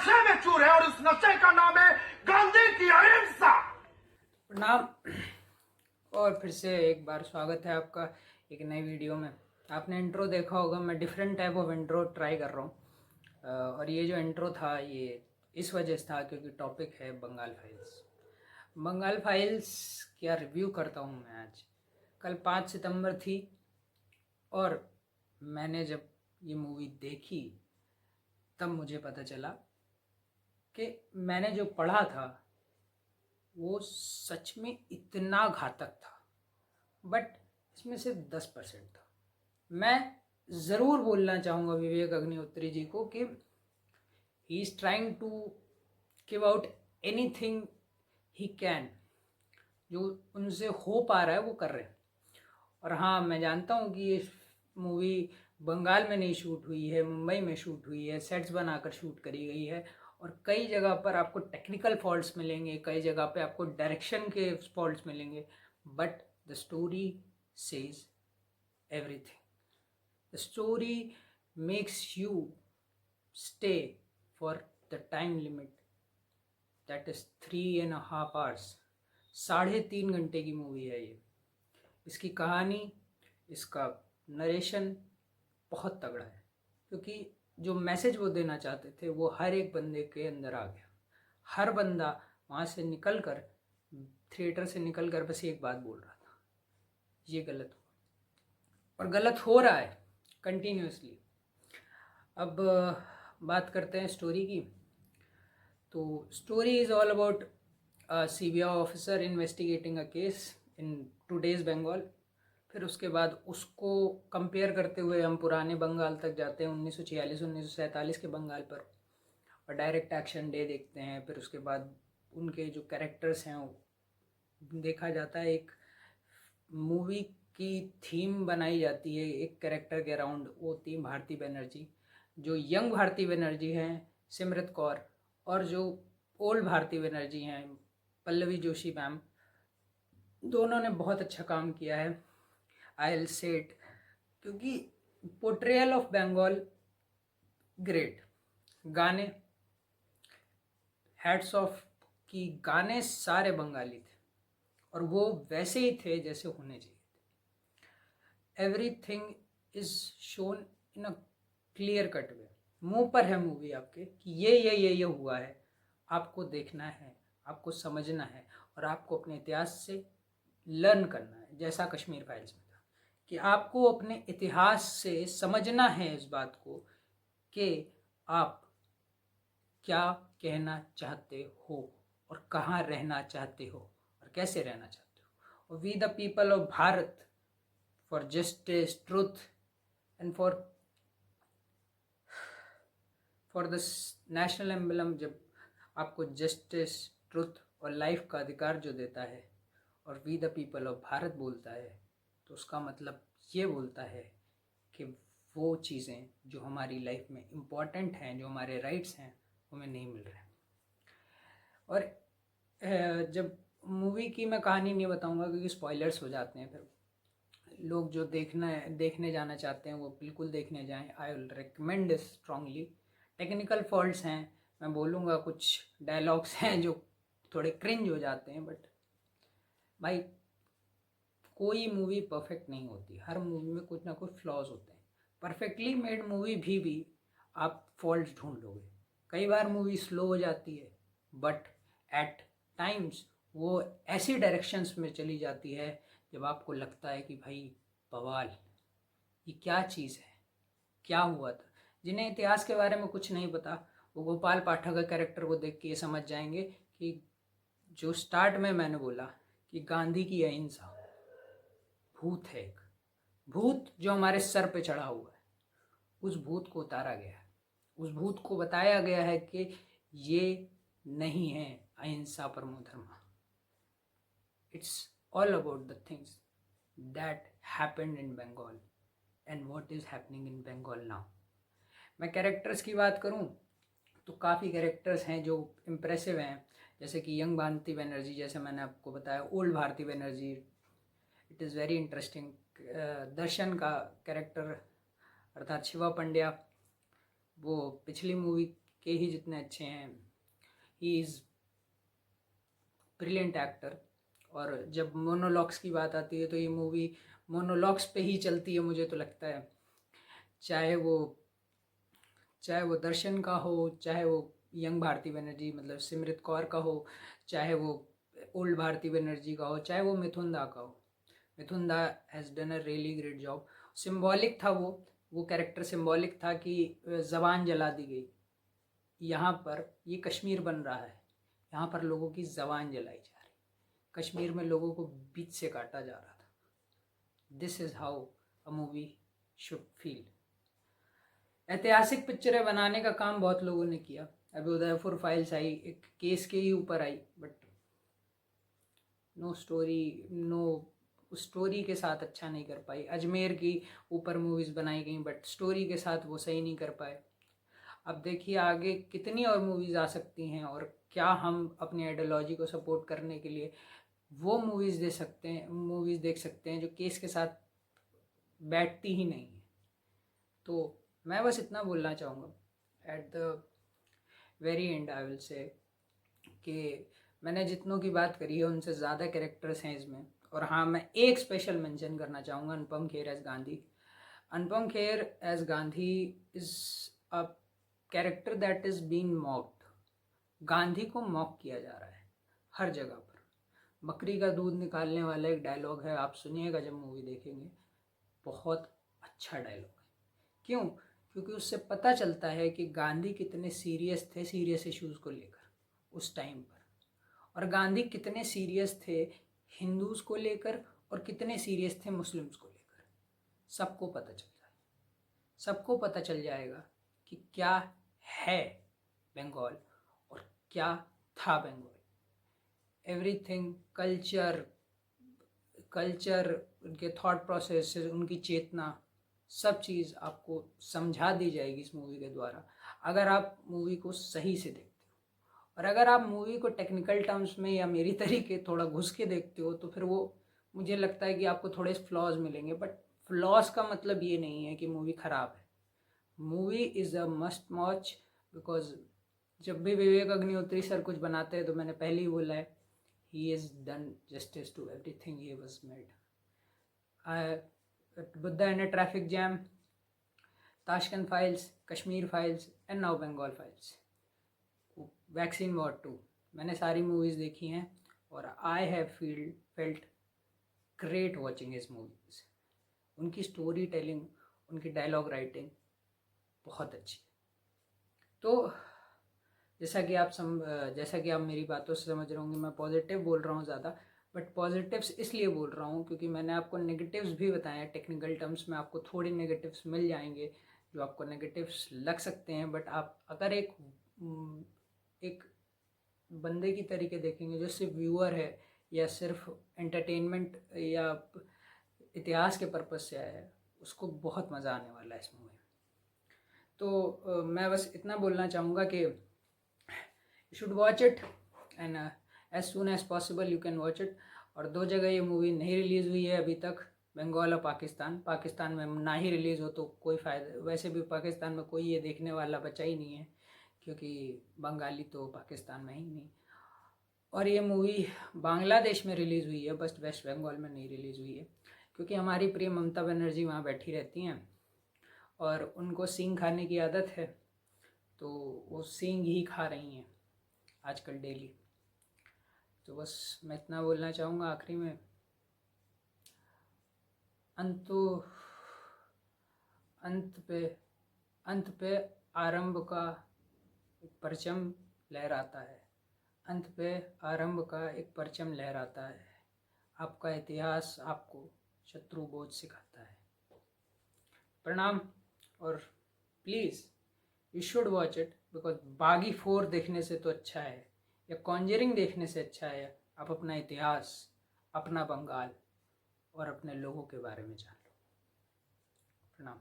नशे में चूर है और उस नशे का नाम है गांधी की अहिंसा। प्रणाम। और फिर से एक बार स्वागत है आपका एक नई वीडियो में। आपने इंट्रो देखा होगा, मैं different type of intro try कर रहा हूँ। और ये जो इंट्रो था ये इस वजह से था क्योंकि टॉपिक है बंगाल फाइल्स। बंगाल फाइल्स क्या रिव्यू करता हूँ मैं आज। कल 5 सितंबर थी और मैंने जब ये मूवी देखी तब मुझे पता चला कि मैंने जो पढ़ा था वो सच में इतना घातक था, बट इसमें सिर्फ 10% था। मैं ज़रूर बोलना चाहूँगा विवेक अग्निहोत्री जी को कि he is trying to give out anything he can, जो उनसे हो पा रहा है वो कर रहे हैं। और हाँ, मैं जानता हूँ कि ये मूवी बंगाल में नहीं शूट हुई है, मुंबई में शूट हुई है, सेट्स बनाकर शूट करी गई है और कई जगह पर आपको टेक्निकल फॉल्ट्स मिलेंगे, कई जगह पे आपको डायरेक्शन के फॉल्ट्स मिलेंगे, but the story says everything. The story makes you stay for the time limit, that is 3.5 hours। 3.5 घंटे की मूवी है ये। इसकी कहानी, इसका नरेशन बहुत तगड़ा है क्योंकि जो मैसेज वो देना चाहते थे वो हर एक बंदे के अंदर आ गया। हर बंदा वहाँ से निकल कर, थिएटर से निकल कर बस एक बात बोल रहा था, ये गलत हुआ और गलत हो रहा है कंटिन्यूसली। अब बात करते हैं स्टोरी की। तो story is all about CBI officer investigating a case in today's Bengal. फिर उसके बाद उसको कंपेयर करते हुए हम पुराने बंगाल तक जाते हैं, 1946-1947 के बंगाल पर, और डायरेक्ट एक्शन डे देखते हैं। फिर उसके बाद उनके जो कैरेक्टर्स हैं देखा जाता है, एक मूवी की थीम बनाई जाती है एक कैरेक्टर के अराउंड। वो थीम भारती बनर्जी, जो यंग भारती बनर्जी हैं सिमरत कौर, और जो ओल्ड भारती बनर्जी हैं पल्लवी जोशी मैम, दोनों ने बहुत अच्छा काम किया है। आई विल से इट, क्योंकि पोर्ट्रेयल ऑफ बंगाल ग्रेट। गाने, हैट्स ऑफ कि गाने सारे बंगाली थे और वो वैसे ही थे जैसे होने चाहिए थे। Everything is shown in a clear cut वे। मुंह पर है मूवी आपके कि ये हुआ है। आपको देखना है, आपको समझना है और आपको अपने इतिहास से लर्न करना है, जैसा कश्मीर फाइल्स में था कि आपको अपने इतिहास से समझना है इस बात को कि आप क्या कहना चाहते हो और कहाँ रहना चाहते हो और कैसे रहना चाहते हो। और we the people of Bharat for justice, truth and for the national emblem. जब आपको जस्टिस, ट्रुथ और लाइफ का अधिकार जो देता है और we the people of Bharat बोलता है, तो उसका मतलब ये बोलता है कि वो चीज़ें जो हमारी लाइफ में इम्पॉर्टेंट हैं, जो हमारे राइट्स हैं, हमें नहीं मिल रहे। और जब मूवी की मैं कहानी नहीं बताऊंगा क्योंकि स्पॉयलर्स हो जाते हैं, फिर लोग जो देखने जाना चाहते हैं वो बिल्कुल देखने जाएं। I will recommend strongly. Technical faults हैं, मैं बोलूँगा, कुछ डायलॉग्स हैं जो थोड़े क्रिंज हो जाते हैं, बट भाई कोई मूवी परफेक्ट नहीं होती, हर मूवी में कुछ ना कुछ फ्लॉज होते हैं। परफेक्टली मेड मूवी भी आप फॉल्ट ढूंढ लोगे। कई बार मूवी स्लो हो जाती है, बट एट टाइम्स वो ऐसी डायरेक्शंस में चली जाती है जब आपको लगता है कि भाई बवाल, ये क्या चीज़ है, क्या हुआ था। जिन्हें इतिहास के बारे में कुछ नहीं पता वो गोपाल पाठक का कैरेक्टर को देख के ये समझ जाएंगे कि जो स्टार्ट में मैंने बोला कि गांधी की अहिंसा, भूत है एक भूत जो हमारे सर पे चढ़ा हुआ है, उस भूत को उतारा गया है। उस भूत को बताया गया है कि ये नहीं है अहिंसा परमो धर्म। It's all about the things that happened in Bengal and what is happening in Bengal now. मैं कैरेक्टर्स की बात करूं तो काफ़ी कैरेक्टर्स हैं जो इम्प्रेसिव हैं, जैसे कि यंग भारती बनर्जी, जैसे मैंने आपको बताया, old Bharati Banerjee, it is very interesting. Darshan का कैरेक्टर अर्थात शिवा पंड्या, वो पिछली मूवी के ही जितने अच्छे हैं। He is brilliant actor. और जब मोनोलॉग्स की बात आती है तो ये मूवी मोनोलॉग्स पे ही चलती है, मुझे तो लगता है। चाहे वो दर्शन का हो, चाहे वो यंग भारती बनर्जी मतलब सिमरत कौर का हो, चाहे वो ओल्ड भारती बनर्जी का हो, चाहे वो मिथुन दा का हो। मिथुन दा has done a really great job. Symbolic था वो कैरेक्टर सिम्बॉलिक था कि ज़बान जला दी गई। यहाँ पर ये कश्मीर बन रहा है, यहाँ पर लोगों की ज़बान जलाई जा रही, कश्मीर में लोगों को बीच से काटा जा रहा था। This is how a movie should feel. ऐतिहासिक पिक्चरें बनाने का काम बहुत लोगों ने किया। अभी उदयपुर फाइल्स आई, एक केस के ही ऊपर आई, बट नो स्टोरी के साथ अच्छा नहीं कर पाई। अजमेर की ऊपर मूवीज़ बनाई गई बट स्टोरी के साथ वो सही नहीं कर पाए। अब देखिए आगे कितनी और मूवीज़ आ सकती हैं, और क्या हम अपनी आइडियोलॉजी को सपोर्ट करने के लिए वो मूवीज़ देख सकते हैं जो केस के साथ बैठती ही नहीं है। तो मैं बस इतना बोलना चाहूँगा at the very and I will say कि मैंने जितनों की बात करी है उनसे ज़्यादा कैरेक्टर्स हैं इसमें। और हाँ, मैं एक स्पेशल मेंशन करना चाहूँगा Anupam Kher as Gandhi. Anupam Kher as Gandhi is a character that is being mocked. Gandhi को मॉक किया जा रहा है हर जगह पर। बकरी का दूध निकालने वाला एक डायलॉग है, आप सुनिएगा जब मूवी देखेंगे, बहुत अच्छा डायलॉग है। क्यों? क्योंकि उससे पता चलता है कि गांधी कितने सीरियस थे सीरियस इश्यूज़ को लेकर उस टाइम पर, और गांधी कितने सीरियस थे हिंदूज़ को लेकर और कितने सीरियस थे मुस्लिम्स को लेकर। सबको पता चल जाएगा, सबको पता चल जाएगा कि क्या है बंगाल और क्या था बंगाल। एवरीथिंग, कल्चर, उनके थॉट प्रोसेस, उनकी चेतना, सब चीज़ आपको समझा दी जाएगी इस मूवी के द्वारा, अगर आप मूवी को सही से देखते हो। और अगर आप मूवी को टेक्निकल टर्म्स में या मेरी तरीके थोड़ा घुस के देखते हो तो फिर वो मुझे लगता है कि आपको थोड़े फ्लॉज मिलेंगे। बट फ्लॉज का मतलब ये नहीं है कि मूवी ख़राब है। Movie is a must watch, because जब भी विवेक अग्निहोत्री सर कुछ बनाते हैं तो मैंने पहले ही बोला है, he has done justice to everything he was made. Buddha in a Traffic Jam, Tashkent Files, Kashmir Files and now Bengal Files. Vaccine war 2, मैंने सारी मूवीज़ देखी हैं और I have felt great watching his movies. उनकी story telling, उनकी dialogue writing बहुत अच्छी है। तो जैसा कि आप मेरी बातों से समझ रहे होंगे, मैं पॉजिटिव बोल रहा हूँ ज़्यादा, बट पॉजिटिव्स इसलिए बोल रहा हूँ क्योंकि मैंने आपको नेगेटिव्स भी बताए हैं। टेक्निकल टर्म्स में आपको थोड़ी नेगेटिव्स मिल जाएंगे जो आपको नेगेटिव्स लग सकते हैं, बट आप अगर एक बंदे की तरीके देखेंगे जो सिर्फ व्यूअर है या सिर्फ एंटरटेनमेंट या इतिहास के पर्पज़ से आया है, उसको बहुत मज़ा आने वाला है इस मूवी में। तो मैं बस इतना बोलना चाहूँगा कि you should watch it and as soon as possible you can watch it। और 2 जगह ये मूवी नहीं रिलीज़ हुई है अभी तक, बंगाल और पाकिस्तान में ना ही रिलीज़ हो तो कोई फ़ायदा, वैसे भी पाकिस्तान में कोई ये देखने वाला बचा ही नहीं है क्योंकि बंगाली तो पाकिस्तान में ही नहीं। और ये मूवी बांग्लादेश में रिलीज़ हुई है, बस वेस्ट बंगाल में नहीं रिलीज़ हुई है क्योंकि हमारी प्रिय ममता बनर्जी वहाँ बैठी रहती हैं और उनको सींग खाने की आदत है, तो वो सींग ही खा रही हैं आजकल डेली। तो बस मैं इतना बोलना चाहूँगा आखिरी में, अंत पे आरंभ का एक परचम लहराता है, अंत पे आरंभ का एक परचम लहराता है। आपका इतिहास आपको शत्रुबोध सिखाता है। प्रणाम। और please you should watch it because बागी 4 देखने से तो अच्छा है या कॉन्जरिंग देखने से अच्छा है आप अपना इतिहास, अपना बंगाल और अपने लोगों के बारे में जान लो। प्रणाम।